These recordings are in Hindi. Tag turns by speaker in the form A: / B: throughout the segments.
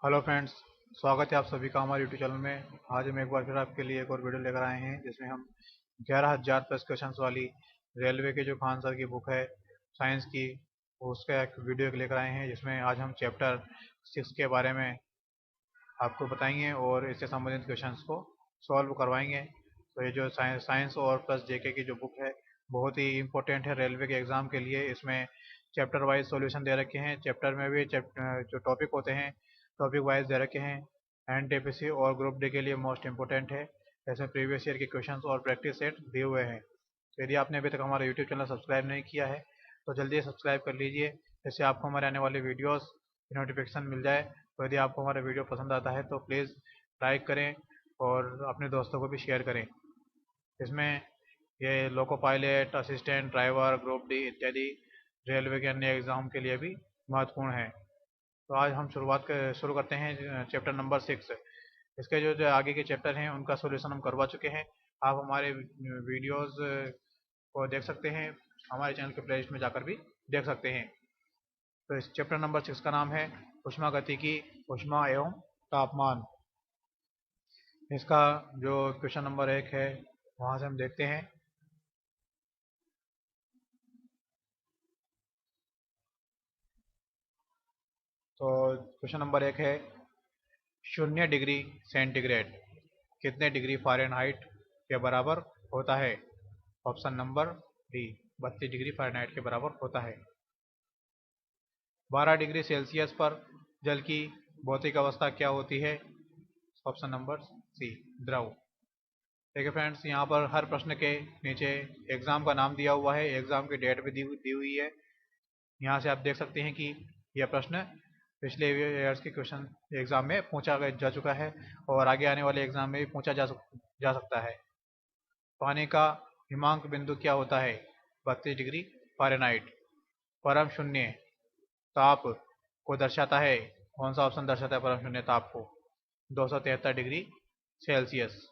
A: हेलो फ्रेंड्स, स्वागत है आप सभी का हमारे यूट्यूब चैनल में। आज हम एक बार फिर आपके लिए एक और वीडियो लेकर आए हैं जिसमें हम 11,000 प्लस क्वेश्चन वाली रेलवे के जो खान सर की बुक है साइंस की, उसका एक वीडियो लेकर आए हैं जिसमें आज हम चैप्टर 6 के बारे में आपको बताएंगे और इससे संबंधित क्वेश्चंस को सॉल्व करवाएंगे। तो ये जो साइंस और प्लस जेके की जो बुक है बहुत ही इंपॉर्टेंट है रेलवे के एग्ज़ाम के लिए। इसमें चैप्टर वाइज सॉल्यूशन दे रखे हैं, चैप्टर में भी जो टॉपिक होते हैं टॉपिक वाइज दे रखे हैं। एनटीपीसी और ग्रुप डी के लिए मोस्ट इंपॉर्टेंट है। ऐसे प्रीवियस ईयर के क्वेश्चंस और प्रैक्टिस सेट दिए हुए हैं। तो यदि आपने अभी तक हमारा यूट्यूब चैनल सब्सक्राइब नहीं किया है तो जल्दी सब्सक्राइब कर लीजिए, जिससे आपको हमारे आने वाले वीडियोस की नोटिफिकेशन मिल जाए। तो यदि आपको हमारा वीडियो पसंद आता है तो प्लीज़ लाइक करें और अपने दोस्तों को भी शेयर करें। इसमें ये loco pilot, assistant driver, group D इत्यादि रेलवे के अन्य एग्ज़ाम के लिए भी महत्वपूर्ण है। तो आज हम शुरू करते हैं चैप्टर नंबर 6। इसके जो आगे के चैप्टर हैं उनका सॉल्यूशन हम करवा चुके हैं। आप हमारे वीडियोस को देख सकते हैं, हमारे चैनल के प्लेलिस्ट में जाकर भी देख सकते हैं। तो इस चैप्टर नंबर 6 का नाम है ऊष्मागतिकी, ऊष्मा एवं तापमान। इसका जो क्वेश्चन नंबर 1 है वहाँ से हम देखते हैं। तो क्वेश्चन नंबर 1 है 0 डिग्री सेंटीग्रेड कितने डिग्री फ़ारेनहाइट के बराबर होता है? Option number D 32 degree Fahrenheit के बराबर होता है। 12 डिग्री सेल्सियस पर जल की भौतिक अवस्था क्या होती है? ऑप्शन नंबर सी द्रव। देखिए फ्रेंड्स, यहाँ पर हर प्रश्न के नीचे एग्ज़ाम का नाम दिया हुआ है, एग्ज़ाम की डेट भी दी हुई है। यहाँ से आप देख सकते हैं कि यह प्रश्न पिछले ईयर्स के क्वेश्चन एग्ज़ाम में पूछा जा चुका है और आगे आने वाले एग्ज़ाम में भी पूछा जा सकता है। पानी का हिमांक बिंदु क्या होता है? 32 डिग्री फ़ारेनहाइट। परम शून्य ताप को दर्शाता है, कौन सा ऑप्शन दर्शाता है परम शून्य ताप को? 273 डिग्री सेल्सियस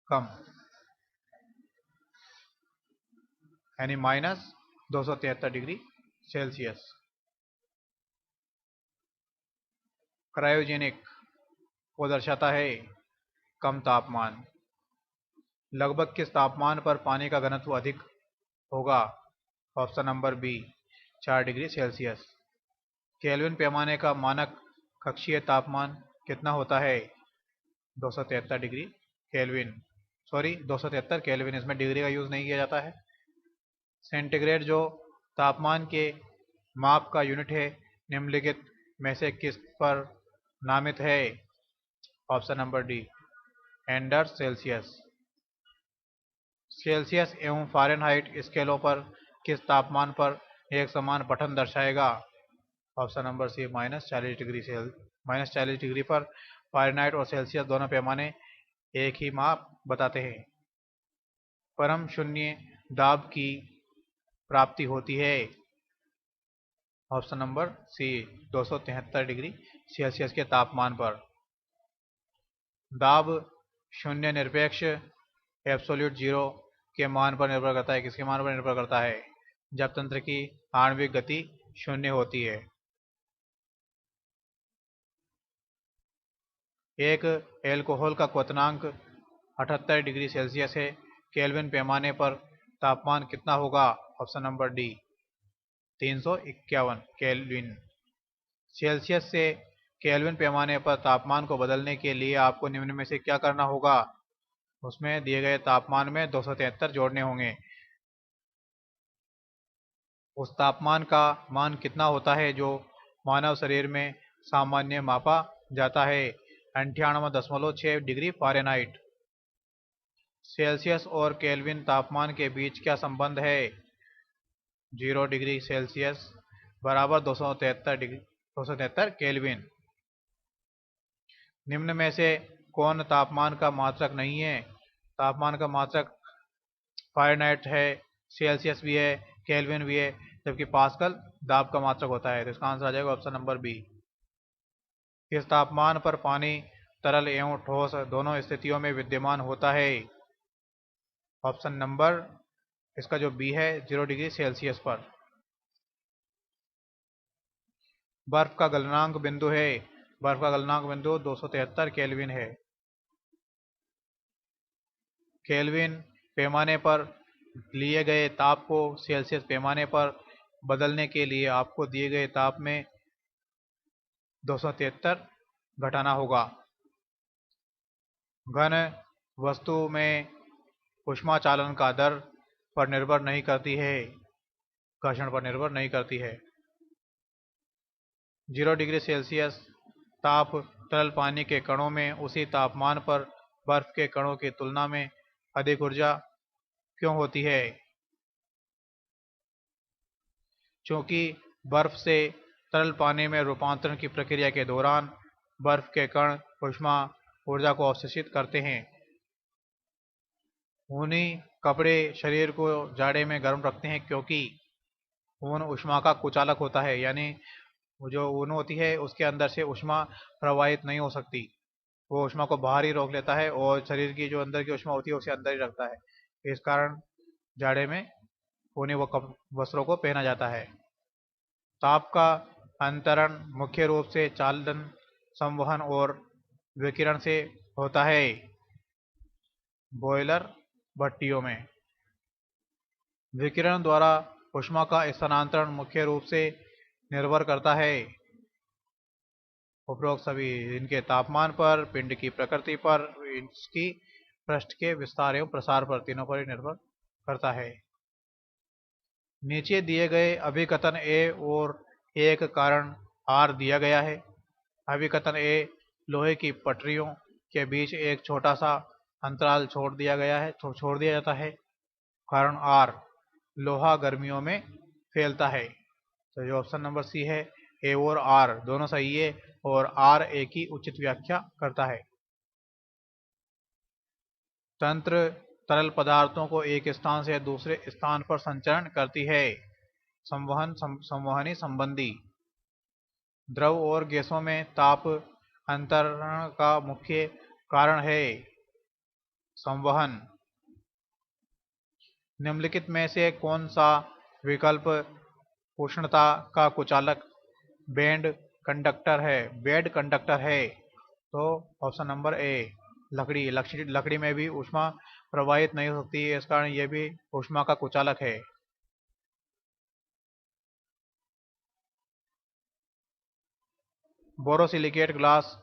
A: कम, यानी -273 डिग्री सेल्सियस। क्रायोजेनिक को दर्शाता है कम तापमान। लगभग किस तापमान पर पानी का घनत्व अधिक होगा? Option number B 4 degree Celsius. Kelvin पैमाने का मानक कक्षीय तापमान कितना होता है? 273 डिग्री केल्विन, सॉरी 273 केल्विन, इसमें डिग्री का यूज़ नहीं किया जाता है। सेंटीग्रेड जो तापमान के माप का यूनिट है निम्नलिखित में से किस पर नामित है? Option number D Anders Celsius. Celsius एवं फ़ारेनहाइट स्केलों पर किस तापमान पर एक समान पठन दर्शाएगा? ऑप्शन नंबर सी -40 डिग्री पर फ़ारेनहाइट और सेल्सियस दोनों पैमाने एक ही माप बताते हैं। परम शून्य दाब की प्राप्ति होती है। Option number C 273 degree Celsius के तापमान पर। दाब शून्य निरपेक्ष एब्सोल्यूट जीरो के मान पर निर्भर करता है। किसके मान पर निर्भर करता है? जब तंत्र की आणविक गति शून्य होती है। एक एल्कोहल का क्वथनांक 78 डिग्री सेल्सियस है, केल्विन पैमाने पर तापमान कितना होगा? Option number D 351 kelvin. Celsius से केल्विन पैमाने पर तापमान को बदलने के लिए आपको निम्न में से क्या करना होगा? उसमें दिए गए तापमान में 273 जोड़ने होंगे। उस तापमान का मान कितना होता है जो मानव शरीर में सामान्य मापा जाता है? 98.6 डिग्री फ़ारेनहाइट। सेल्सियस और केल्विन तापमान के बीच क्या संबंध है? 0 डिग्री सेल्सियस बराबर 273 केल्विन। निम्न में से कौन तापमान का मात्रक नहीं है? तापमान का मात्रक फ़ारेनहाइट है, सेल्सियस भी है, केल्विन भी है, जबकि पास्कल दाब का मात्रक होता है। तो इसका आंसर आ जाएगा ऑप्शन नंबर बी। किस तापमान पर पानी तरल एवं ठोस दोनों स्थितियों में विद्यमान होता है? ऑप्शन नंबर इसका जो बी है 0 डिग्री सेल्सियस पर। बर्फ का गलनांक बिंदु है बर्फ का गलनांक बिंदु 273 केल्विन है। केल्विन पैमाने पर लिए गए ताप को सेल्सियस पैमाने पर बदलने के लिए आपको दिए गए ताप में 273 घटाना होगा। घन वस्तु में ऊष्मा चालन का दर पर निर्भर नहीं करती है, घर्षण पर निर्भर नहीं करती है। 0 डिग्री सेल्सियस ताप तरल पानी के कणों में उसी तापमान पर बर्फ के कणों की तुलना में अधिक ऊर्जा क्यों होती है? क्योंकि बर्फ से तरल पानी में रूपांतरण की प्रक्रिया के दौरान बर्फ के कण ऊष्मा ऊर्जा को अवशोषित करते हैं। ऊनी कपड़े शरीर को जाड़े में गर्म रखते हैं क्योंकि ऊन ऊष्मा का कुचालक होता है, यानी जो ऊन होती है उसके अंदर से ऊष्मा प्रवाहित नहीं हो सकती, वो ऊष्मा को बाहर ही रोक लेता है और शरीर की जो अंदर की ऊष्मा होती है उसे अंदर ही रखता है। इस कारण जाड़े में ऊनी वस्त्रों को पहना जाता है। ताप का अंतरण मुख्य रूप से चालन, संवहन और विकिरण से होता है। बॉयलर भट्टियों में विकिरण द्वारा ऊष्मा का स्थानांतरण मुख्य रूप से निर्भर करता है उपरोक्त सभी इनके तापमान पर, पिंड की प्रकृति पर, इसकी पृष्ठ के विस्तार एवं प्रसार पर, तीनों पर ही निर्भर करता है। नीचे दिए गए अभिकथन ए और एक कारण आर दिया गया है। अभिकथन ए, लोहे की पटरियों के बीच एक छोटा सा अंतराल छोड़ दिया जाता है। कारण आर, लोहा गर्मियों में फैलता है। तो जो ऑप्शन नंबर सी है, ए और आर दोनों सही है और आर ए की उचित व्याख्या करता है। तंत्र तरल पदार्थों को एक स्थान से दूसरे स्थान पर संचरण करती है। संवहनी संबंधी द्रव और गैसों में ताप अंतरण का मुख्य कारण है संवहन। निम्नलिखित में से कौन सा विकल्प उष्णता का कुचालक बेड कंडक्टर है? तो ऑप्शन नंबर ए, लकड़ी में भी ऊष्मा प्रवाहित नहीं हो सकती है, इस कारण यह भी ऊष्मा का कुचालक है। बोरोसिलिकेट ग्लास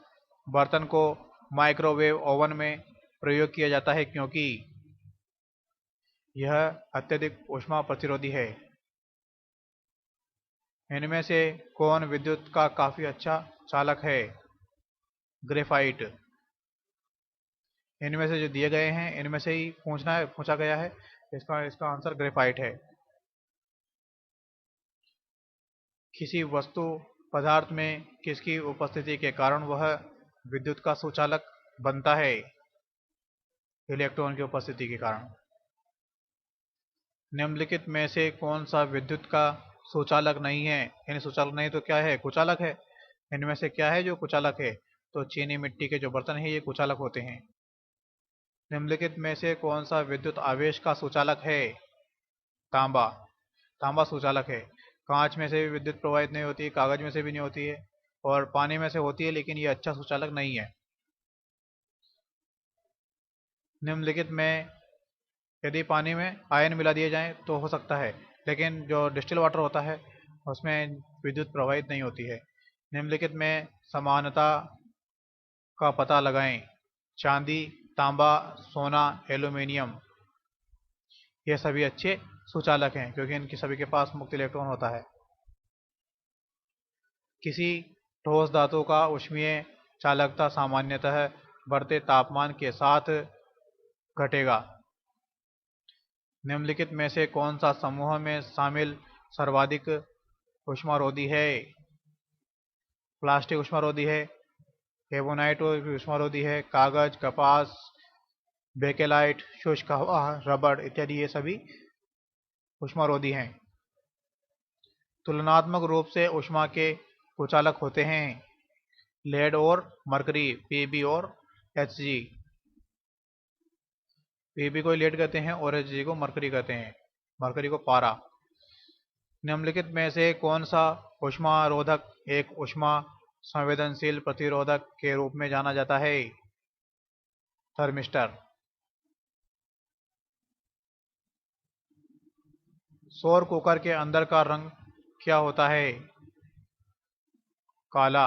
A: बर्तन को माइक्रोवेव ओवन में प्रयोग किया जाता है क्योंकि यह अत्यधिक ऊष्मा प्रतिरोधी है। इनमें से कौन विद्युत का काफी अच्छा चालक है? ग्रेफाइट। इनमें से जो दिए गए हैं इनमें से ही पूछा गया है, इसका आंसर ग्रेफाइट है। किसी वस्तु पदार्थ में किसकी उपस्थिति के कारण वह विद्युत का सुचालक बनता है? इलेक्ट्रॉन की उपस्थिति के कारण। निम्नलिखित में से कौन सा विद्युत का सुचालक नहीं है? यानी सुचालक नहीं तो क्या है? कुचालक है। इनमें से क्या है जो कुचालक है? तो चीनी मिट्टी के जो बर्तन है ये कुचालक होते हैं। निम्नलिखित में से कौन सा विद्युत आवेश का सुचालक है? तांबा। तांबा सुचालक है। कांच में से भी विद्युत प्रवाहित नहीं होती, कागज में से भी नहीं होती है और पानी में से होती है, लेकिन ये अच्छा सुचालक नहीं है। निम्नलिखित में यदि पानी में आयन मिला दिए जाएं तो हो सकता है, लेकिन जो डिस्टिल वाटर होता है उसमें विद्युत प्रवाहित नहीं होती है। निम्नलिखित में समानता का पता लगाएं। चांदी, तांबा, सोना, एल्यूमिनियम, ये सभी अच्छे सुचालक हैं क्योंकि इनकी सभी के पास मुक्त इलेक्ट्रॉन होता है। किसी ठोस धातु का ऊष्मीय चालकता सामान्यतः बढ़ते तापमान के साथ घटेगा। निम्नलिखित में से कौन सा समूह में शामिल सर्वाधिक ऊष्मारोधी है? प्लास्टिक ऊष्मारोधी है, एबोनाइट ऊष्मारोधी है, कागज, कपास, बेकेलाइट, शुष्क हवा, रबड़ इत्यादि ये सभी ऊष्मारोधी हैं। तुलनात्मक रूप से ऊष्मा के कुचालक होते हैं लेड और मरकरी, पीबी और एचजी। पीबी को लेड कहते हैं और एचजी को मरकरी कहते हैं, मरकरी को पारा। निम्नलिखित में से कौन सा ऊष्मारोधक एक ऊष्मा संवेदनशील प्रतिरोधक के रूप में जाना जाता है? थर्मिस्टर। सौर कुकर के अंदर का रंग क्या होता है? काला,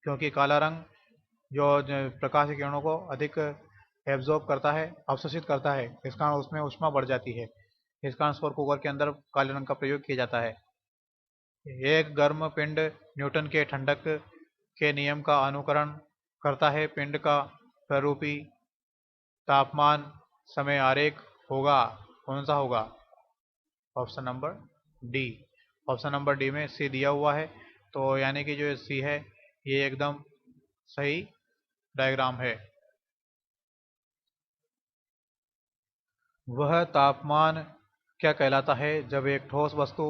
A: क्योंकि काला रंग जो प्रकाश की किरणों को अधिक एब्जॉर्ब करता है, अवशोषित करता है, इस कारण उसमें ऊष्मा बढ़ जाती है। इस कारण सौर कुकर के अंदर काले रंग का प्रयोग किया जाता है। एक गर्म पिंड न्यूटन के ठंडक के नियम का अनुकरण करता है। पिंड का प्ररूपी तापमान समय आरेख होगा, कौन सा होगा? Option number D. Option number D में सी दिया हुआ है, तो यानी कि जो सी है ये एकदम सही डायग्राम है। वह तापमान क्या कहलाता है जब एक ठोस वस्तु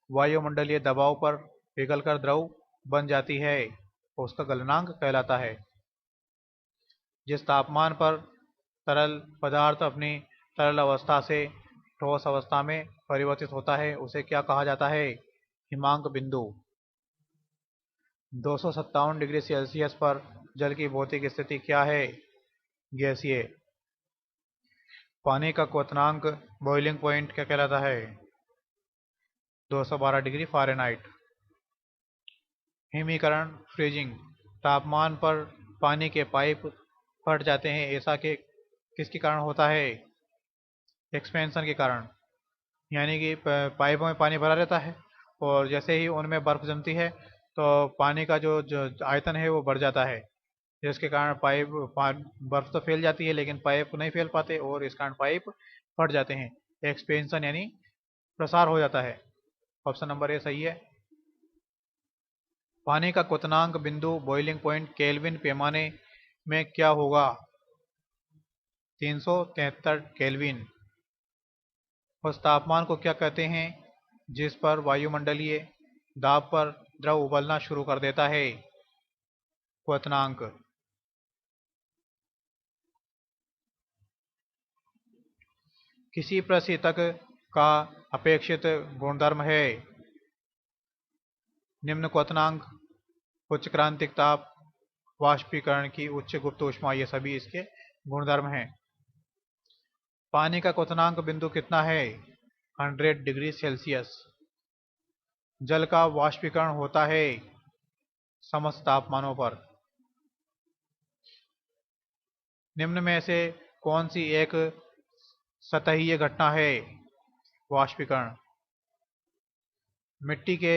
A: वायुमंडलीय दबाव पर पिघलकर द्रव बन जाती है? उसका गलनांक कहलाता है। जिस तापमान पर तरल पदार्थ अपनी तरल अवस्था से ठोस अवस्था में परिवर्तित होता है उसे क्या कहा जाता है? हिमांक बिंदु। 257 डिग्री सेल्सियस पर जल की भौतिक स्थिति क्या है? गैसीय। पानी का क्वथनांक बॉइलिंग पॉइंट क्या कहलाता है? 212 डिग्री फ़ारेनहाइट। हिमीकरण फ्रीजिंग। तापमान पर पानी के पाइप फट जाते हैं, ऐसा के किसके कारण होता है? एक्सपेंशन के कारण। यानी कि पाइपों में पानी भरा रहता है और जैसे ही उनमें बर्फ जमती है तो पानी का जो आयतन है वो बढ़ जाता है, जिसके कारण बर्फ तो फैल जाती है लेकिन पाइप नहीं फैल पाते और इस कारण पाइप फट जाते हैं। एक्सपेंशन यानी प्रसार हो जाता है। ऑप्शन नंबर ए सही है। पानी का क्वथनांक बिंदु बॉइलिंग पॉइंट केल्विन पैमाने में क्या होगा? 373 केल्विन। उस तापमान को क्या कहते हैं जिस पर वायुमंडलीय दाब पर द्रव उबलना शुरू कर देता है? क्वथनांक। किसी प्रशीतक का अपेक्षित गुणधर्म है? निम्न क्वथनांक, उच्च क्रांतिक ताप, वाष्पीकरण की उच्च गुप्त ऊष्मा, ये सभी इसके गुणधर्म हैं। पानी का क्वथनांक बिंदु कितना है? 100 डिग्री सेल्सियस। जल का वाष्पीकरण होता है समस्त तापमानों पर। निम्न में से कौन सी एक सतहीय घटना है? वाष्पीकरण। मिट्टी के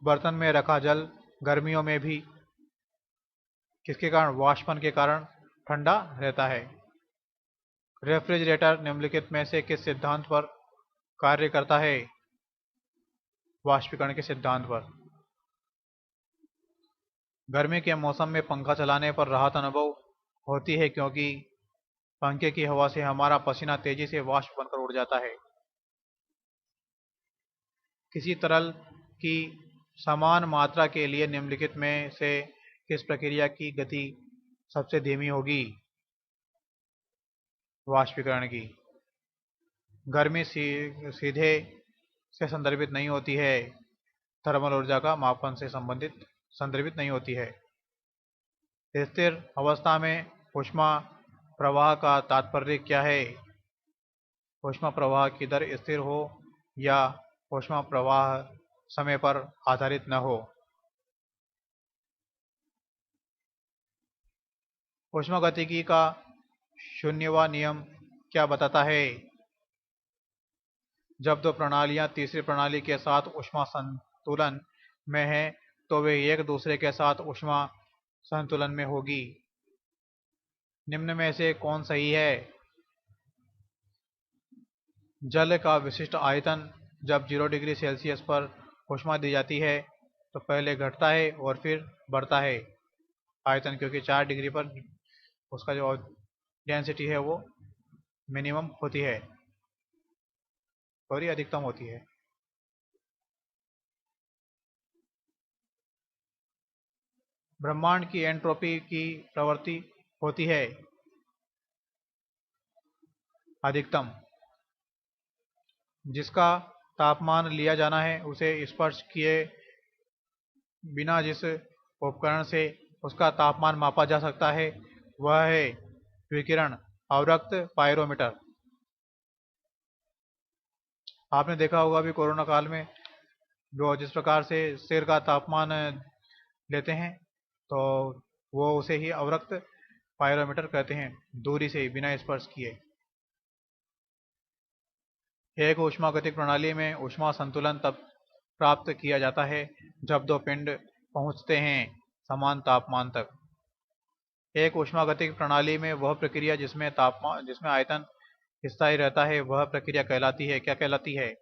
A: बर्तन में रखा जल गर्मियों में भी किसके कारण? वाष्पन के कारण ठंडा रहता है। रेफ्रिजरेटर निम्नलिखित में से किस सिद्धांत पर कार्य करता है? वाष्पीकरण के सिद्धांत पर। गर्मी के मौसम में पंखा चलाने पर राहत अनुभव होती है क्योंकि पंखे की हवा से हमारा पसीना तेजी से वाष्प बनकर उड़ जाता है। किसी तरल की समान मात्रा के लिए निम्नलिखित में से किस प्रक्रिया की गति सबसे धीमी होगी? वाष्पीकरण की। गर्मी सीधे से संदर्भित नहीं होती है, थर्मल ऊर्जा का मापन से संदर्भित नहीं होती है। स्थिर अवस्था में ऊष्मा प्रवाह का तात्पर्य क्या है? ऊष्मा प्रवाह की दर स्थिर हो या ऊष्मा प्रवाह समय पर आधारित न हो। ऊष्मागतिकी का शून्यवां नियम क्या बताता है? जब दो प्रणालियां तीसरी प्रणाली के साथ ऊष्मा संतुलन में हैं तो वे एक दूसरे के साथ ऊष्मा संतुलन में होगी। निम्न में से कौन सही है? जल का विशिष्ट आयतन जब 0 डिग्री सेल्सियस पर ऊष्मा दी जाती है तो पहले घटता है और फिर बढ़ता है आयतन, क्योंकि 4 डिग्री पर उसका जो डेंसिटी है वो मिनिमम होती है और ये अधिकतम होती है। ब्रह्मांड की एंट्रोपी की प्रवृत्ति होती है अधिकतम। जिसका तापमान लिया जाना है उसे स्पर्श किए बिना जिस उपकरण से उसका तापमान मापा जा सकता है वह है विकिरण अवरक्त पायरोमीटर। आपने देखा होगा भी कोरोना काल में जो जिस प्रकार से सिर का तापमान लेते हैं तो वो उसे ही अवरक्त पायरोमीटर कहते हैं, दूरी से ही बिना स्पर्श किए। एक ऊष्मागतिक प्रणाली में ऊष्मा संतुलन तब प्राप्त किया जाता है जब दो पिंड पहुंचते हैं समान तापमान तक। एक ऊष्मागतिक प्रणाली में वह प्रक्रिया जिसमें आयतन स्थायी रहता है वह प्रक्रिया कहलाती है, क्या कहलाती है?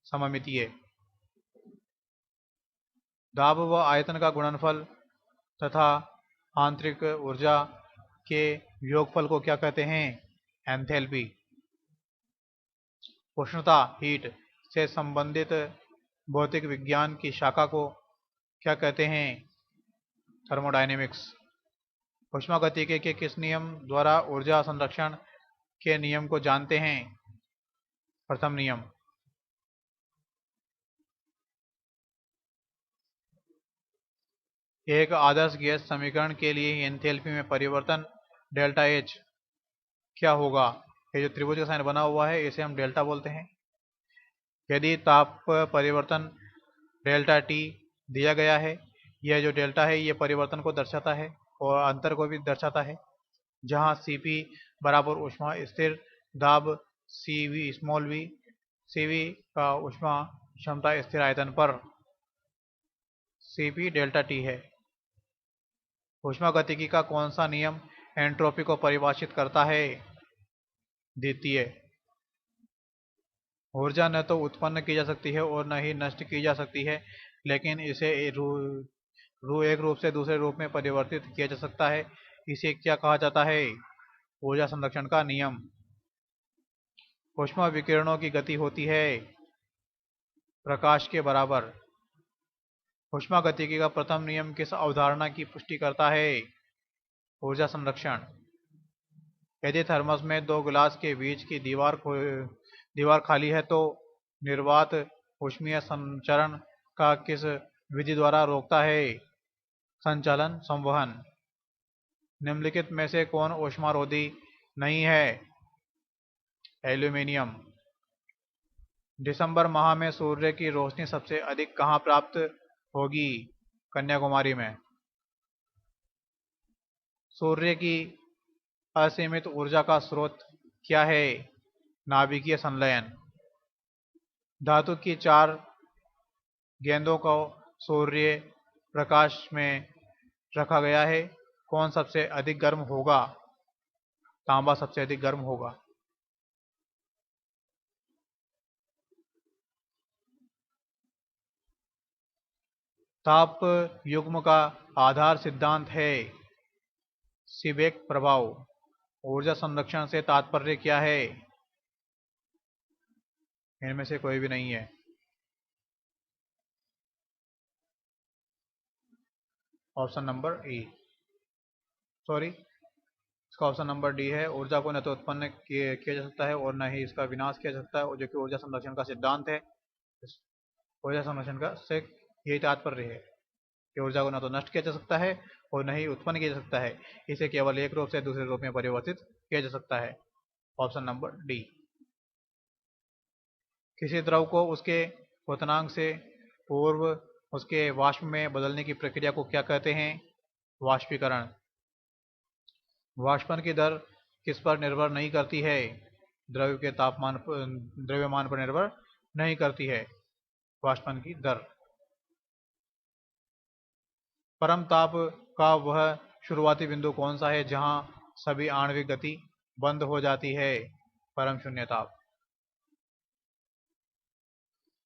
A: सममितीय। दाब व आयतन का गुणनफल तथा आंतरिक ऊर्जा के योगफल को क्या कहते हैं? एंथैल्पी। उष्णता हीट से संबंधित भौतिक विज्ञान की शाखा को क्या कहते हैं? थर्मोडायनेमिक्स। ऊष्मागतिकी के किस नियम द्वारा ऊर्जा संरक्षण के नियम को जानते हैं? प्रथम नियम। एक आदर्श गैस समीकरण के लिए एंथैल्पी में परिवर्तन डेल्टा एच क्या होगा? ये जो त्रिभुज का साइन बना हुआ है इसे हम डेल्टा बोलते हैं। यदि ताप परिवर्तन डेल्टा टी दिया गया है, यह जो डेल्टा है ये परिवर्तन को दर्शाता है और अंतर को भी दर्शाता है, जहां Cp बराबर ऊष्मा स्थिर दाब Cv स्मॉल v, Cv का ऊष्मा क्षमता स्थिर आयतन पर Cp डेल्टा टी है। ऊष्मागतिकी का कौन सा नियम एंट्रोपी को परिभाषित करता है? द्वितीय। ऊर्जा न तो उत्पन्न की जा सकती है और न ही नष्ट की जा सकती है, लेकिन इसे एक रूप से दूसरे रूप में परिवर्तित किया जा सकता है। इसे क्या कहा जाता है? ऊर्जा संरक्षण का नियम। ऊष्मा विकिरणों की गति होती है प्रकाश के बराबर। ऊष्मागतिकी का प्रथम नियम किस अवधारणा की पुष्टि करता है? ऊर्जा संरक्षण। यदि थर्मस में दो गिलास के बीच की दीवार खाली है तो निर्वात ऊष्मीय संचरण का किस विधि द्वारा रोकता है? संचालन संवहन। निम्नलिखित में से कौन ऊष्मारोधी नहीं है? एल्यूमीनियम। दिसंबर माह में सूर्य की रोशनी सबसे अधिक कहाँ प्राप्त होगी? कन्याकुमारी में। सूर्य की असीमित ऊर्जा का स्रोत क्या है? नाभिकीय संलयन। धातु की 4 गेंदों को सूर्य प्रकाश में रखा गया है, कौन सबसे अधिक गर्म होगा? तांबा सबसे अधिक गर्म होगा। ताप युग्म का आधार सिद्धांत है सीबेक प्रभाव। ऊर्जा संरक्षण से तात्पर्य क्या है? इनमें से कोई भी नहीं है। ऑप्शन नंबर ई, सॉरी, इसका ऑप्शन नंबर डी है। ऊर्जा को न तो उत्पन्न किया जा सकता है और न ही इसका विनाश किया जा सकता है, और जो कि ऊर्जा संरक्षण का सिद्धांत है। ऊर्जा संरक्षण का से यही तात्पर्य है कि ऊर्जा को न तो नष्ट किया जा सकता है और न ही उत्पन्न किया जा सकता है, इसे केवल एक रूप से दूसरे रूप में परिवर्तित किया जा सकता है। Option number D. किसी द्रव को उसके क्वथनांक से पूर्व उसके वाष्प में बदलने की प्रक्रिया को क्या कहते हैं? वाष्पीकरण। वाष्पन की दर किस पर निर्भर नहीं करती है? द्रव्य के द्रव्यमान पर निर्भर नहीं करती है वाष्पन की दर। परम ताप का वह शुरुआती बिंदु कौन सा है जहां सभी आणविक गति बंद हो जाती है? परम शून्य ताप।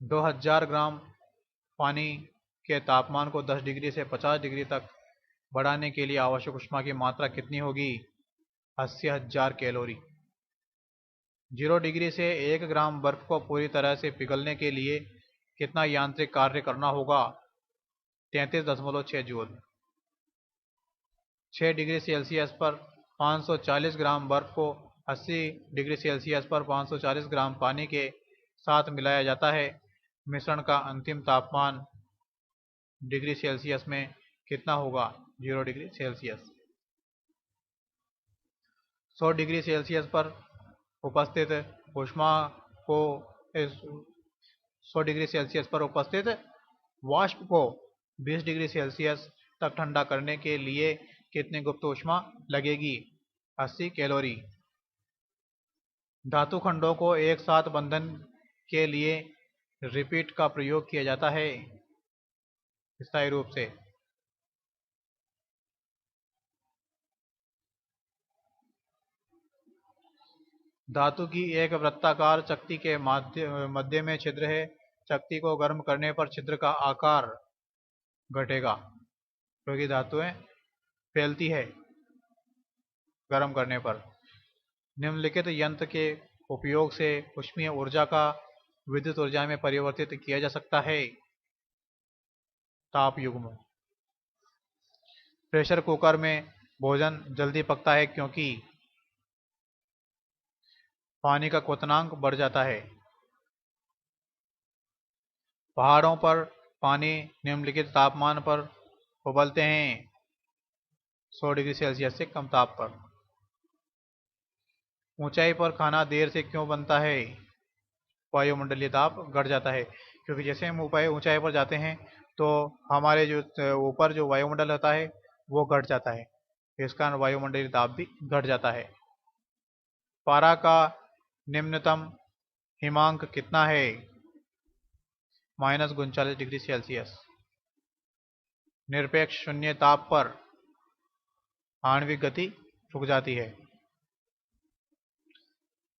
A: 2000 ग्राम पानी के तापमान को 10 डिग्री से 50 डिग्री तक बढ़ाने के लिए आवश्यक ऊष्मा की मात्रा कितनी होगी? 80,000 कैलोरी। 0 डिग्री से 1 ग्राम बर्फ को पूरी तरह से पिघलने के लिए कितना यांत्रिक कार्य करना होगा? 33.6 जूल। 6 डिग्री सेल्सियस पर 540 ग्राम बर्फ को 80 डिग्री सेल्सियस पर 540 ग्राम पानी के साथ मिलाया जाता है। मिश्रण का अंतिम तापमान डिग्री सेल्सियस में कितना होगा? 0 डिग्री सेल्सियस। 100 डिग्री सेल्सियस पर उपस्थित ऊष्मा को 100 डिग्री सेल्सियस पर उपस्थित वाष्प को 20 डिग्री सेल्सियस तक ठंडा करने के लिए कितनी गुप्त ऊष्मा लगेगी? 80 कैलोरी। धातु खंडों को एक साथ बंधन के लिए रिपीट का प्रयोग किया जाता है स्थायी रूप से। धातु की एक वृत्ताकार चकती के मध्य में छिद्र है। चकती को गर्म करने पर छिद्र का आकार घटेगा क्योंकि धातुएं फैलती है गर्म करने पर। निम्नलिखित यंत्र के उपयोग से ऊष्मीय ऊर्जा का विद्युत ऊर्जा में परिवर्तित किया जा सकता है। ताप युग्म। प्रेशर कुकर में भोजन जल्दी पकता है क्योंकि पानी का क्वथनांक बढ़ जाता है। पहाड़ों पर पानी निम्नलिखित तापमान पर उबलते हैं 100 डिग्री सेल्सियस से कम ताप पर। ऊंचाई पर खाना देर से क्यों बनता है? वायुमंडलीय दाब घट जाता है क्योंकि जैसे हम ऊंचाई पर जाते हैं तो हमारे जो ऊपर जो वायुमंडल होता है वो घट जाता है, इस कारण वायुमंडलीय दाब भी घट जाता है। पारा का निम्नतम हिमांक कितना है? -39 डिग्री सेल्सियस। निरपेक्ष शून्य ताप पर आणविक गति रुक जाती है।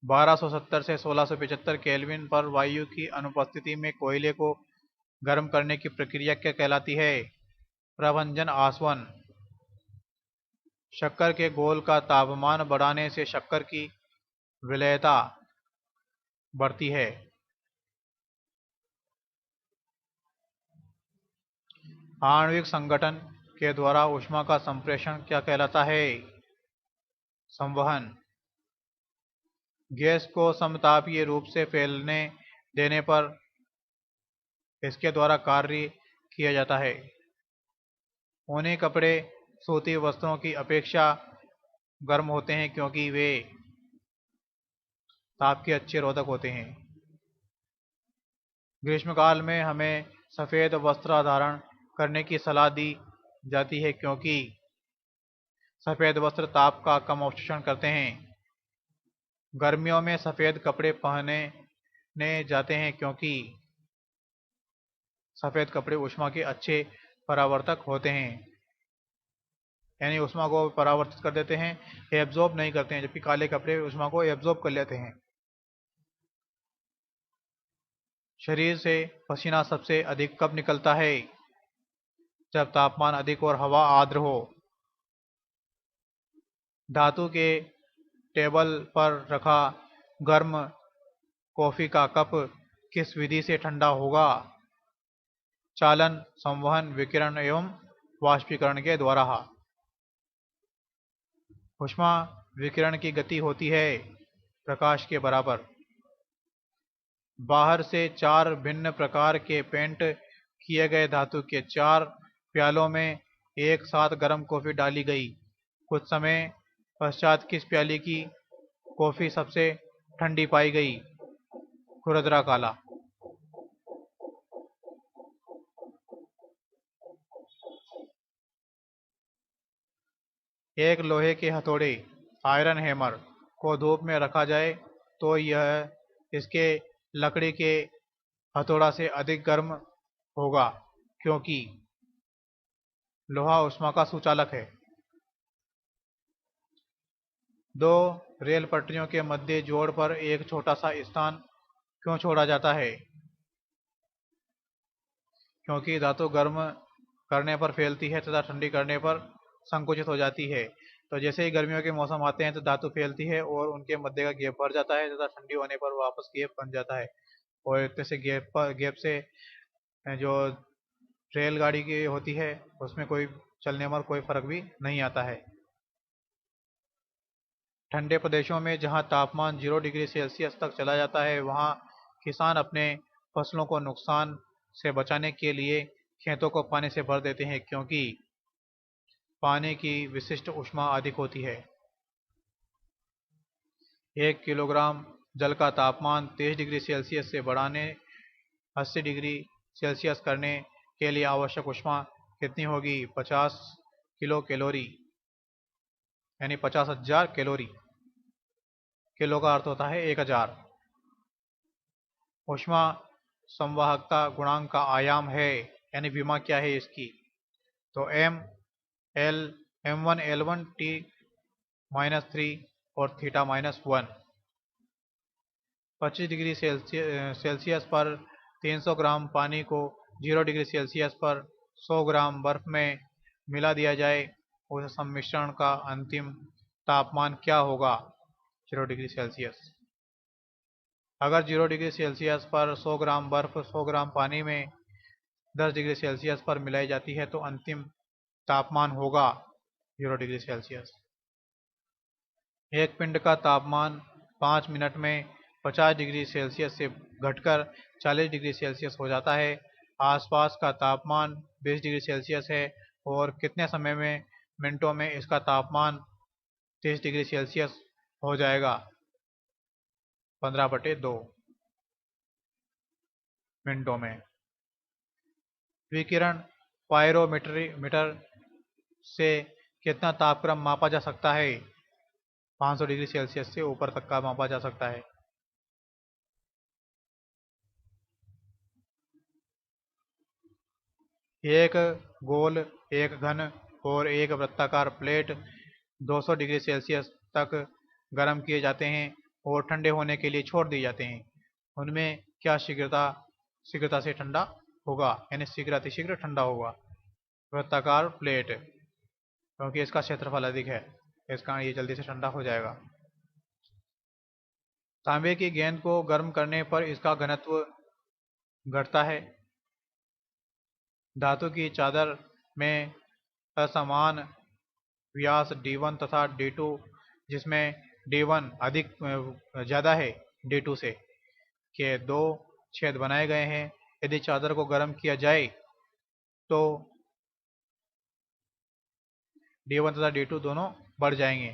A: 1270 से 1675 केल्विन पर वायु की अनुपस्थिति में कोयले को गर्म करने की प्रक्रिया क्या कहलाती है? प्रभंजन आसवन। शक्कर के घोल का तापमान बढ़ाने से शक्कर की विलेयता बढ़ती है। आणविक संगठन के द्वारा ऊष्मा का संप्रेषण क्या कहलाता है? संवहन। गैस को समतापीय रूप से फैलने देने पर इसके द्वारा कार्य किया जाता है। ऊनी कपड़े सूती वस्त्रों की अपेक्षा गर्म होते हैं क्योंकि वे ताप के अच्छे रोधक होते हैं। ग्रीष्मकाल में हमें सफ़ेद वस्त्र धारण करने की सलाह दी जाती है क्योंकि सफ़ेद वस्त्र ताप का कम अवशोषण करते हैं। गर्मियों में सफ़ेद कपड़े पहने जाते हैं क्योंकि सफ़ेद कपड़े ऊष्मा के अच्छे परावर्तक होते हैं, यानी ऊष्मा को परावर्तित कर देते हैं, एब्जॉर्ब नहीं करते हैं, जबकि काले कपड़े ऊष्मा को एब्जॉर्ब कर लेते हैं। शरीर से पसीना सबसे अधिक कब निकलता है? जब तापमान अधिक और हवा आर्द्र हो। धातु के टेबल पर रखा गर्म कॉफी का कप किस विधि से ठंडा होगा? चालन, संवहन, विकिरण एवं वाष्पीकरण के द्वारा। ऊष्मा विकिरण की गति होती है प्रकाश के बराबर। बाहर से 4 भिन्न प्रकार के पेंट किए गए धातु के 4 प्यालों में एक साथ गर्म कॉफी डाली गई। कुछ समय पश्चात किस प्याली की कॉफी सबसे ठंडी पाई गई? खुरदरा काला। एक लोहे के हथौड़े आयरन हैमर को धूप में रखा जाए तो यह इसके लकड़ी के हथौड़ा से अधिक गर्म होगा क्योंकि लोहा ऊष्मा का सुचालक है। 2 रेल पटरियों के मध्य जोड़ पर एक छोटा सा स्थान क्यों छोड़ा जाता है? क्योंकि धातु गर्म करने पर फैलती है तथा ठंडी करने पर संकुचित हो जाती है। तो जैसे ही गर्मियों के मौसम आते हैं तो धातु फैलती है और उनके मध्य का गैप भर जाता है तथा ठंडी होने पर वापस गैप बन जाता है, और इतने से गैप से जो रेलगाड़ी की होती है उसमें कोई चलने में कोई फर्क भी नहीं आता है। ठंडे प्रदेशों में जहां तापमान 0 डिग्री सेल्सियस तक चला जाता है वहां किसान अपने फसलों को नुकसान से बचाने के लिए खेतों को पानी से भर देते हैं क्योंकि पानी की विशिष्ट ऊष्मा अधिक होती है। 1 किलोग्राम जल का तापमान 23 डिग्री सेल्सियस से बढ़ाने 80 डिग्री सेल्सियस करने के लिए आवश्यक ऊष्मा कितनी होगी? 50 किलो कैलोरी, यानी 50,000 कैलोरी। किलो का अर्थ होता है 1000। ऊष्मा संवाहकता गुणांक का आयाम है, यानी विमा क्या है इसकी? तो m1 L1 T -3 और थीटा -1। 25 डिग्री सेल्सियस पर 300 ग्राम पानी को 0 डिग्री सेल्सियस पर 100 ग्राम बर्फ में मिला दिया जाए, उस सम्मिश्रण का अंतिम तापमान क्या होगा? 0 डिग्री सेल्सियस। अगर 0 डिग्री सेल्सियस पर 100 ग्राम बर्फ 100 ग्राम पानी में 10 डिग्री सेल्सियस पर मिलाई जाती है तो अंतिम तापमान होगा 0 डिग्री सेल्सियस। एक पिंड का तापमान 5 मिनट में 50 डिग्री सेल्सियस से घटकर 40 डिग्री सेल्सियस हो जाता है। आसपास का तापमान 20 डिग्री सेल्सियस है और कितने समय में मिनटों में इसका तापमान 30 डिग्री सेल्सियस हो जाएगा? 15/2 मिनटों में। विकिरण पायरोमीटर से कितना तापक्रम मापा जा सकता है? 500 डिग्री सेल्सियस से ऊपर तक का मापा जा सकता है। एक गोल, एक घन और एक वृत्ताकार प्लेट 200 डिग्री सेल्सियस तक गर्म किए जाते हैं और ठंडे होने के लिए छोड़ दिए जाते हैं। उनमें क्या शीघ्रता से ठंडा होगा, यानी शीघ्र अतिशीघ्र ठंडा होगा? वृत्ताकार प्लेट, क्योंकि इसका क्षेत्रफल अधिक है, इस कारण ये जल्दी से ठंडा हो जाएगा। तांबे की गेंद को गर्म करने पर इसका घनत्व घटता है। धातु की चादर में असमान व्यास D1 तथा D2, जिसमें D1 अधिक ज्यादा है D2 से, के 2 छेद बनाए गए हैं। यदि चादर को गर्म किया जाए तो D1 तथा D2 दोनों बढ़ जाएंगे।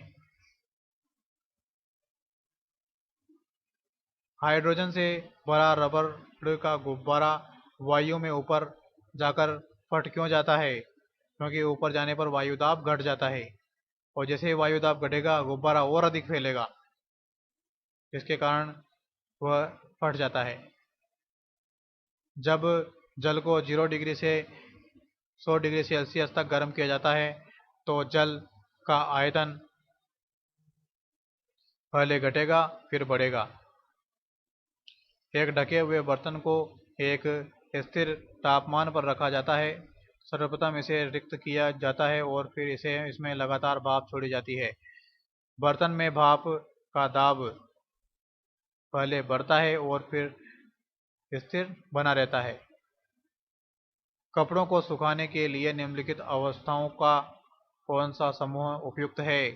A: हाइड्रोजन से भरा रबर का गुब्बारा वायु में ऊपर जाकर फट क्यों जाता है? क्योंकि ऊपर जाने पर वायु दाब घट जाता है और जैसे ही वायु दाब घटेगा गुब्बारा और अधिक फैलेगा, जिसके कारण वह फट जाता है। जब जल को 0 डिग्री से 100 डिग्री सेल्सियस तक गर्म किया जाता है तो जल का आयतन पहले घटेगा फिर बढ़ेगा। एक ढके हुए बर्तन को एक स्थिर तापमान पर रखा जाता है। सर्वप्रथम इसे रिक्त किया जाता है और फिर इसमें लगातार भाप छोड़ी जाती है। बर्तन में भाप का दाब पहले बढ़ता है और फिर स्थिर बना रहता है। कपड़ों को सुखाने के लिए निम्नलिखित अवस्थाओं का कौन सा समूह उपयुक्त है?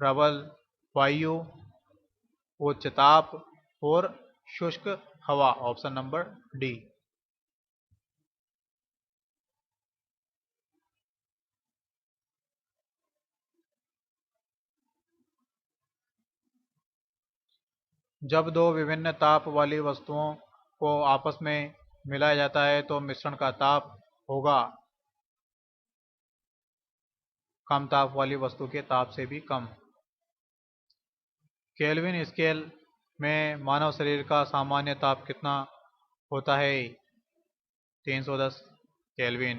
A: प्रबल वायु, उच्च ताप और शुष्क हवा। Option number D. जब दो विभिन्न ताप वाली वस्तुओं को आपस में मिलाया जाता है तो मिश्रण का ताप होगा कम ताप वाली वस्तु के ताप से भी कम। केल्विन स्केल में मानव शरीर का सामान्य ताप कितना होता है? 310 केल्विन।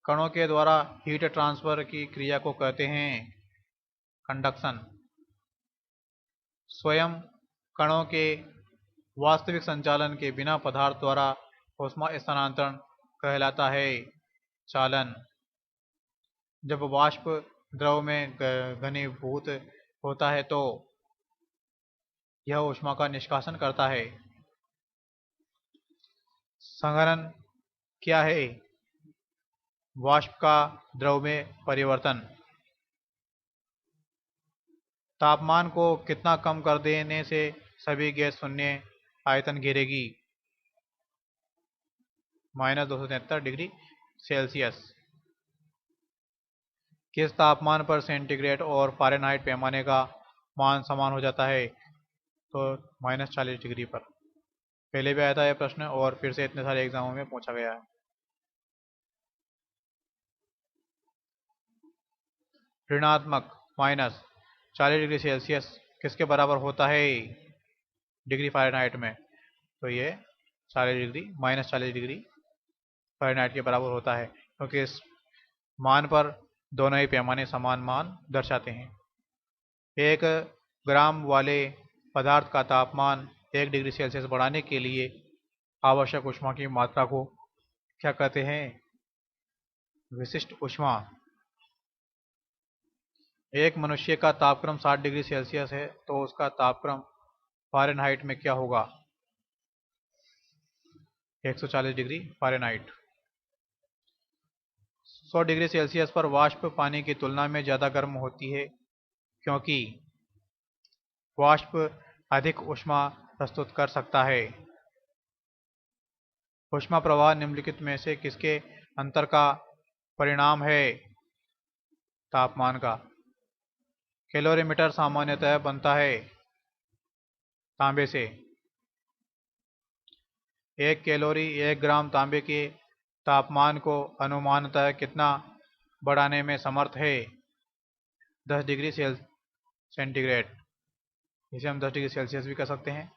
A: कणों के द्वारा हीट ट्रांसफर की क्रिया को कहते हैं कंडक्शन। स्वयं कणों के वास्तविक संचालन के बिना पदार्थ द्वारा ऊष्मा स्थानांतरण कहलाता है चालन। जब वाष्प द्रव में घनीभूत होता है तो यह ऊष्मा का निष्कासन करता है। संघनन क्या है? वाष्प का द्रव में परिवर्तन। तापमान को कितना कम कर देने से सभी गैस शून्य आयतन घेरेगी -273 डिग्री सेल्सियस। किस तापमान पर सेंटीग्रेड और फ़ारेनहाइट पैमाने का मान समान हो जाता है? तो -40 डिग्री पर। पहले भी आया था यह प्रश्न और फिर से इतने सारे एग्जामों में पूछा गया है। ऋणात्मक -40 डिग्री सेल्सियस किसके बराबर होता है डिग्री फ़ारेनहाइट में? तो ये 40 डिग्री -40 डिग्री फ़ारेनहाइट के बराबर होता है, क्योंकि इस मान पर दोनों ही पैमाने समान मान दर्शाते हैं। 1 ग्राम वाले पदार्थ का तापमान 1 डिग्री सेल्सियस बढ़ाने के लिए आवश्यक ऊष्मा की मात्रा को क्या कहते हैं? विशिष्ट ऊष्मा। एक मनुष्य का तापक्रम 60 डिग्री सेल्सियस है तो उसका तापक्रम फ़ारेनहाइट में क्या होगा? 140 डिग्री फ़ारेनहाइट। 100 डिग्री सेल्सियस पर वाष्प पानी की तुलना में ज़्यादा गर्म होती है, क्योंकि वाष्प अधिक ऊष्मा प्रस्तुत कर सकता है। ऊष्मा प्रवाह निम्नलिखित में से किसके अंतर का परिणाम है? तापमान का। कैलोरीमीटर सामान्यतः बनता है तांबे से। 1 कैलोरी 1 ग्राम तांबे के तापमान को अनुमानतः कितना बढ़ाने में समर्थ है? 10 डिग्री सेंटीग्रेड। इसे हम 10 डिग्री सेल्सियस भी कह सकते हैं।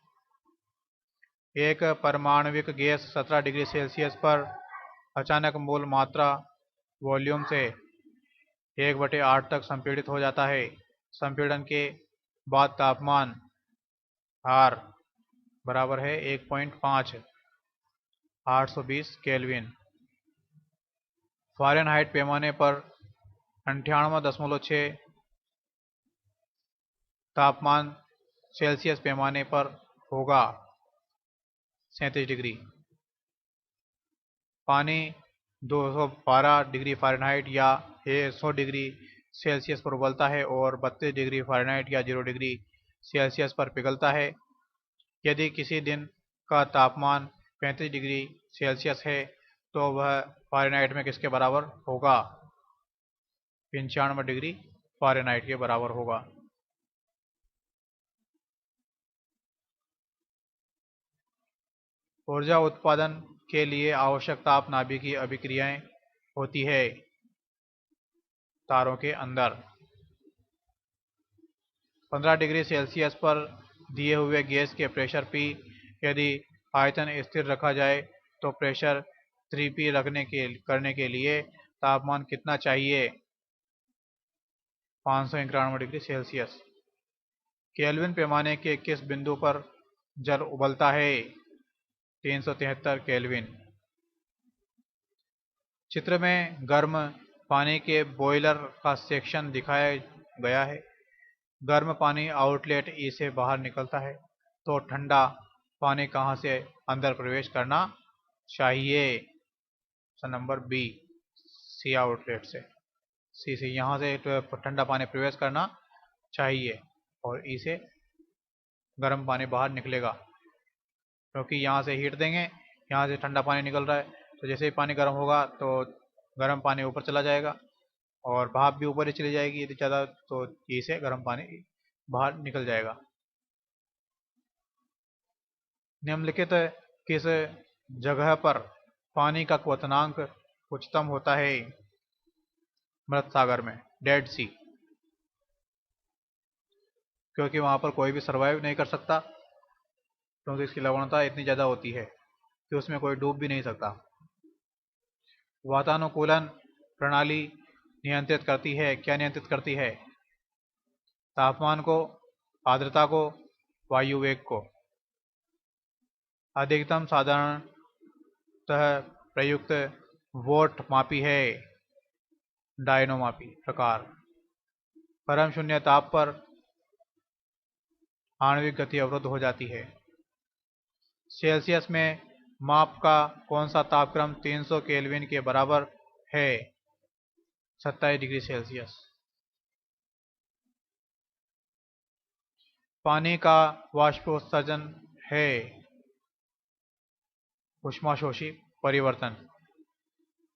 A: एक परमाणविक गैस 17 डिग्री सेल्सियस पर अचानक मूल मात्रा वॉल्यूम से 1/8 तक संपीड़ित हो जाता है। संपीड़न के बाद तापमान R बराबर है 1.5 820 केल्विन। फ़ारेनहाइट पैमाने पर 98.6 तापमान सेल्सियस पैमाने पर होगा 37 डिग्री। पानी 212 डिग्री फ़ारेनहाइट या 100 डिग्री सेल्सियस पर उबलता है और 32 डिग्री फ़ारेनहाइट या 0 डिग्री सेल्सियस पर पिघलता है। यदि किसी दिन का तापमान 35 डिग्री सेल्सियस है तो वह फ़ारेनहाइट में किसके बराबर होगा? 95 डिग्री फ़ारेनहाइट के बराबर होगा। ऊर्जा उत्पादन के लिए आवश्यक ताप नाभिकीय अभिक्रियाएं होती है तारों के अंदर। 15 डिग्री सेल्सियस पर दिए हुए गैस के प्रेशर P यदि आयतन स्थिर रखा जाए तो प्रेशर 3P करने के लिए तापमान कितना चाहिए? 591 डिग्री सेल्सियस। केल्विन पैमाने के किस बिंदु पर जल उबलता है? 373 केल्विन। चित्र में गर्म पानी के बॉयलर का सेक्शन दिखाया गया है। गर्म पानी आउटलेट ई से बाहर निकलता है, तो ठंडा पानी कहां से अंदर प्रवेश करना चाहिए? नंबर बी, सी आउटलेट से। सी से यहाँ से ठंडा पानी प्रवेश करना चाहिए और ई से गर्म पानी बाहर निकलेगा, क्योंकि यहाँ से हीट देंगे, यहाँ से ठंडा पानी निकल रहा है, तो जैसे ही पानी गर्म होगा तो गर्म पानी ऊपर चला जाएगा और भाप भी ऊपर ही चली जाएगी यदि ज़्यादा, तो ई से गर्म पानी बाहर निकल जाएगा। निम्नलिखित किस जगह पर पानी का क्वथनांक उच्चतम होता है? मृत सागर में, डेड सी, क्योंकि वहां पर कोई भी सर्वाइव नहीं कर सकता, क्योंकि इसकी लवणता इतनी ज़्यादा होती है कि उसमें कोई डूब भी नहीं सकता। वातानुकूलन प्रणाली नियंत्रित करती है, क्या नियंत्रित करती है? तापमान को, आर्द्रता को, वायु वेग को। अधिकतम साधारणतः प्रयुक्त वोट मापी है डायनोमापी प्रकार। परम शून्य ताप पर आणविक गति अवरुद्ध हो जाती है। सेल्सियस में माप का कौन सा तापक्रम 300 केल्विन के बराबर है? 27 डिग्री सेल्सियस। पानी का वाष्पोत्सर्जन है ऊष्माशोषी परिवर्तन।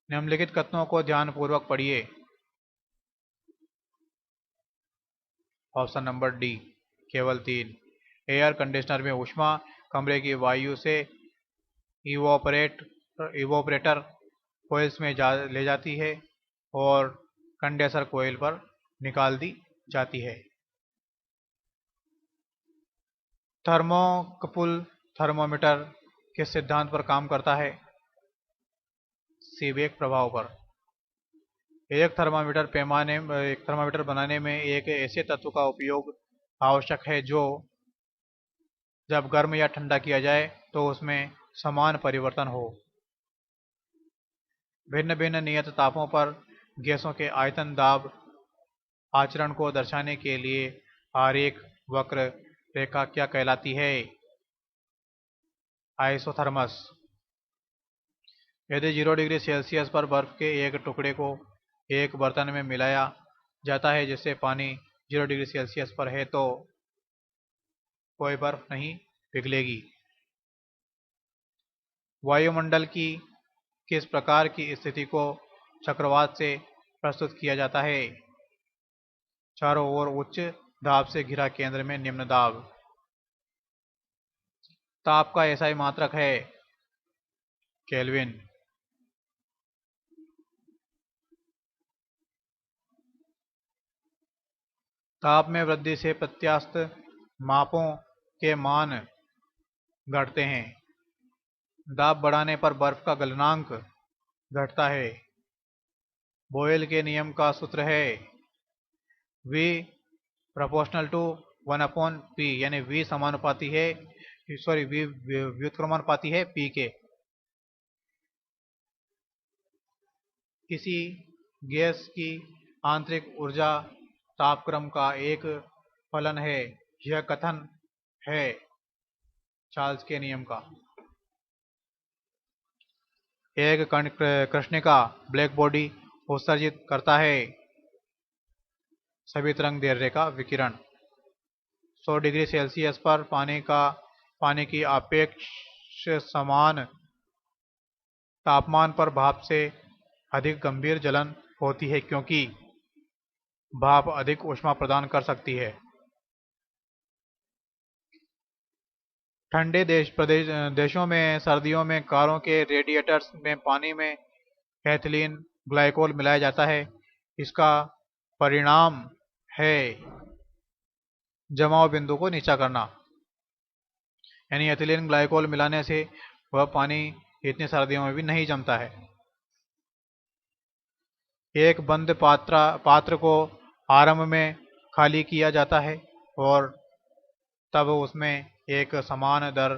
A: निम्नलिखित कथनों को ध्यानपूर्वक पढ़िए। ऑप्शन नंबर डी केवल 3। एयर कंडीशनर में ऊष्मा कमरे की वायु से इवोपरेटर कोयल्स में ले जाती है और कंडेंसर कोयल पर निकाल दी जाती है। थर्मोकपल थर्मोमीटर किस सिद्धांत पर काम करता है? सीबेक प्रभाव पर। एक थर्मामीटर बनाने में एक ऐसे तत्व का उपयोग आवश्यक है जो जब गर्म या ठंडा किया जाए तो उसमें समान परिवर्तन हो। भिन्न भिन्न नियत तापों पर गैसों के आयतन दाब आचरण को दर्शाने के लिए आरेख वक्र रेखा क्या कहलाती है? आइसोथर्मस। यदि 0 डिग्री सेल्सियस पर बर्फ के एक टुकड़े को एक बर्तन में मिलाया जाता है जिससे पानी 0 डिग्री सेल्सियस पर है तो कोई बर्फ नहीं पिघलेगी। वायुमंडल की किस प्रकार की स्थिति को चक्रवात से प्रस्तुत किया जाता है? चारों ओर उच्च दाब से घिरा, केंद्र में निम्न दाब। ताप का एसआई मात्रक है? केल्विन। ताप में वृद्धि से प्रत्यास्थ मापों के मान घटते हैं। दाब बढ़ाने पर बर्फ का गलनांक घटता है। बोयल के नियम का सूत्र है V प्रोपोर्शनल टू 1/P, यानी V समानुपाती है V व्युत्क्रमानुपाती है P के। किसी गैस की आंतरिक ऊर्जा तापक्रम का एक फलन है। यह कथन है चार्ल्स के नियम का। एक कृष्णिका ब्लैक बॉडी उत्सर्जित करता है सभी तरंग दैर्ध्य का विकिरण। 100 डिग्री सेल्सियस पर पानी की सापेक्ष समान तापमान पर भाप से अधिक गंभीर जलन होती है क्योंकि भाप अधिक ऊष्मा प्रदान कर सकती है। ठंडे देशों में सर्दियों में कारों के रेडिएटर्स में पानी में एथिलीन ग्लाइकोल मिलाया जाता है। इसका परिणाम है जमाव बिंदु को नीचा करना, यानी एथिलीन ग्लाइकोल मिलाने से वह पानी इतनी सर्दियों में भी नहीं जमता है। एक बंद पात्र को आरंभ में खाली किया जाता है और तब उसमें एक समान दर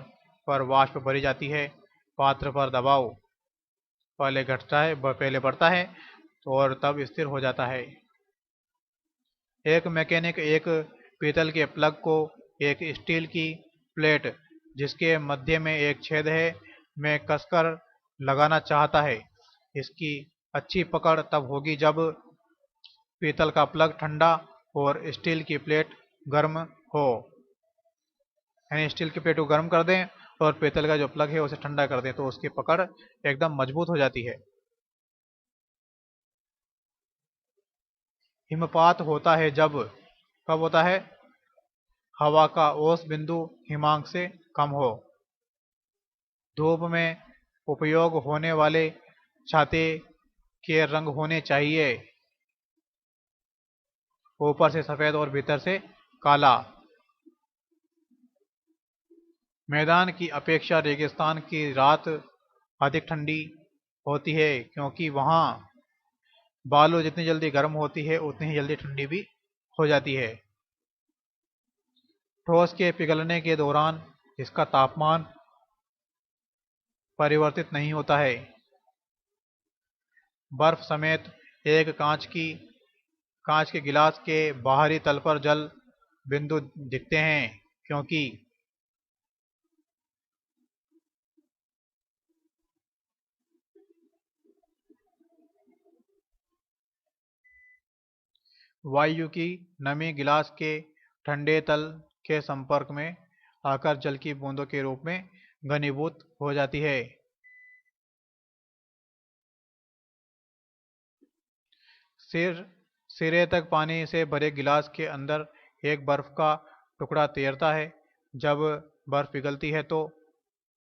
A: पर वाष्प भरी जाती है। पात्र पर दबाव पहले बढ़ता है और तब स्थिर हो जाता है। एक मैकेनिक एक पीतल के प्लग को एक स्टील की प्लेट जिसके मध्य में एक छेद है में कसकर लगाना चाहता है। इसकी अच्छी पकड़ तब होगी जब पीतल का प्लग ठंडा और स्टील की प्लेट गर्म हो, यानी स्टील की प्लेट को गर्म कर दें और पीतल का जो प्लग है उसे ठंडा कर दें तो उसकी पकड़ एकदम मजबूत हो जाती है। हिमपात होता है कब होता है? हवा का औसत बिंदु हिमांक से कम हो। धूप में उपयोग होने वाले छाते के रंग होने चाहिए ऊपर से सफेद और भीतर से काला। मैदान की अपेक्षा रेगिस्तान की रात अधिक ठंडी होती है क्योंकि वहां बालू जितनी जल्दी गर्म होती है उतनी ही जल्दी ठंडी भी हो जाती है। ठोस के पिघलने के दौरान इसका तापमान परिवर्तित नहीं होता है। बर्फ समेत एक कांच के गिलास के बाहरी तल पर जल बिंदु दिखते हैं क्योंकि वायु की नमी गिलास के ठंडे तल के संपर्क में आकर जल की बूंदों के रूप में घनीभूत हो जाती है। सिरे तक पानी से भरे गिलास के अंदर एक बर्फ का टुकड़ा तैरता है। जब बर्फ पिघलती है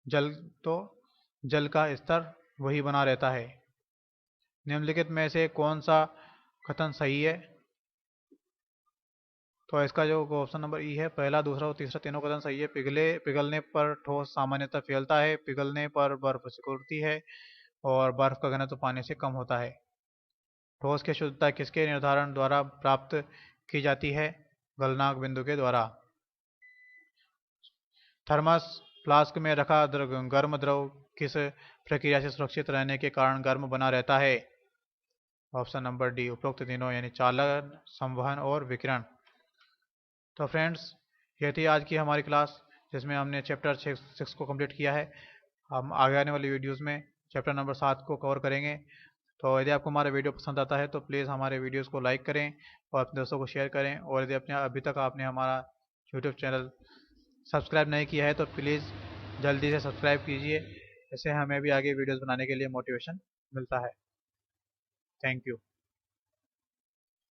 A: जल तो जल का स्तर वही बना रहता है। निम्नलिखित में से कौन सा कथन सही है? तो इसका जो ऑप्शन नंबर ई है, पहला, दूसरा और तीसरा तीनों कथन सही है। पिघलने पर ठोस सामान्यतः फैलता है, पिघलने पर बर्फ सिकुड़ती है और बर्फ का घनत्व पानी से कम होता है। ठोस की शुद्धता किसके निर्धारण द्वारा प्राप्त की जाती है? गलनांक बिंदु के द्वारा। थर्मस फ्लास्क में रखा गर्म द्रव किस प्रक्रिया से सुरक्षित रहने के कारण गर्म बना रहता है? ऑप्शन नंबर डी, उपरोक्त तीनों, यानी चालन, संवहन और विकिरण। तो फ्रेंड्स, ये थी आज की हमारी क्लास, जिसमें हमने चैप्टर 6 को कंप्लीट किया है। हम आगे आने वाली वीडियोस में चैप्टर नंबर 7 को कवर करेंगे। तो यदि आपको हमारा वीडियो पसंद आता है तो प्लीज़ हमारे वीडियोस को लाइक करें और अपने दोस्तों को शेयर करें। और यदि अभी तक आपने हमारा यूट्यूब चैनल सब्सक्राइब नहीं किया है तो प्लीज़ जल्दी से सब्सक्राइब कीजिए। इससे हमें भी आगे वीडियोस बनाने के लिए मोटिवेशन मिलता है। Thank you.